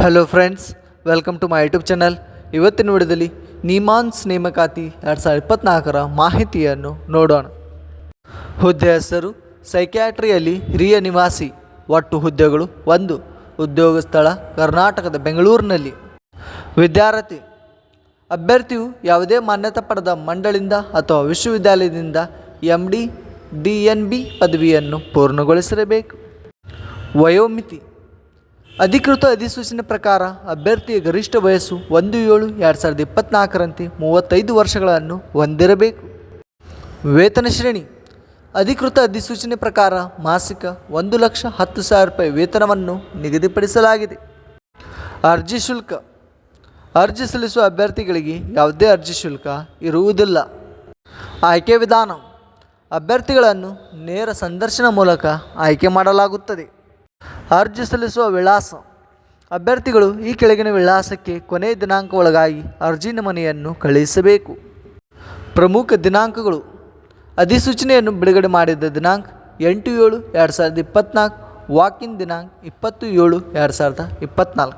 Hello friends, welcome to my YouTube channel. ಇವತ್ತಿನ ವಿಡಿಯೋದಲ್ಲಿ ನಿಮಾನ್ಸ್ ನೇಮಕಾತಿ 2024ರ ಮಾಹಿತಿಯನ್ನು ನೋಡೋಣ. ಹುದ್ದೆ ಹೆಸರು ಸೈಕ್ಯಾಟ್ರಿಯಲ್ಲಿ ಹಿರಿಯ ನಿವಾಸಿ. ಒಟ್ಟು ಹುದ್ದೆಗಳು 1. ಉದ್ಯೋಗ ಸ್ಥಳ ಕರ್ನಾಟಕದ ಬೆಂಗಳೂರಿನಲ್ಲಿ. ವಿದ್ಯಾರ್ಥಿ ಅಭ್ಯರ್ಥಿಯು ಯಾವುದೇ ಮಾನ್ಯತೆ ಪಡೆದ ಮಂಡಳಿಯಿಂದ ಅಥವಾ ವಿಶ್ವವಿದ್ಯಾಲಯದಿಂದ MD DNB ಪದವಿಯನ್ನು ಪೂರ್ಣಗೊಳಿಸಿರಬೇಕು. ವಯೋಮಿತಿ ಅಧಿಕೃತ ಅಧಿಸೂಚನೆ ಪ್ರಕಾರ ಅಭ್ಯರ್ಥಿಯ ಗರಿಷ್ಠ ವಯಸ್ಸು 1/7/2024ರಂತೆ 35 ವರ್ಷಗಳನ್ನು ಹೊಂದಿರಬೇಕು. ವೇತನ ಶ್ರೇಣಿ ಅಧಿಕೃತ ಅಧಿಸೂಚನೆ ಪ್ರಕಾರ ಮಾಸಿಕ 1,10,000 ರೂಪಾಯಿ ವೇತನವನ್ನು ನಿಗದಿಪಡಿಸಲಾಗಿದೆ. ಅರ್ಜಿ ಶುಲ್ಕ ಅರ್ಜಿ ಸಲ್ಲಿಸುವ ಅಭ್ಯರ್ಥಿಗಳಿಗೆ ಯಾವುದೇ ಅರ್ಜಿ ಶುಲ್ಕ ಇರುವುದಿಲ್ಲ. ಆಯ್ಕೆ ವಿಧಾನ ಅಭ್ಯರ್ಥಿಗಳನ್ನು ನೇರ ಸಂದರ್ಶನ ಮೂಲಕ ಆಯ್ಕೆ ಮಾಡಲಾಗುತ್ತದೆ. ಅರ್ಜಿ ಸಲ್ಲಿಸುವ ವಿಳಾಸ ಅಭ್ಯರ್ಥಿಗಳು ಈ ಕೆಳಗಿನ ವಿಳಾಸಕ್ಕೆ ಕೊನೆಯ ದಿನಾಂಕ ಒಳಗಾಗಿ ಅರ್ಜಿ ನಮೂನೆಯನ್ನು ಕಳುಹಿಸಬೇಕು. ಪ್ರಮುಖ ದಿನಾಂಕಗಳು ಅಧಿಸೂಚನೆಯನ್ನು ಬಿಡುಗಡೆ ಮಾಡಿದ ದಿನಾಂಕ 8/7/2024, ವಾಕಿನ್ ದಿನಾಂಕ 20/7/2024.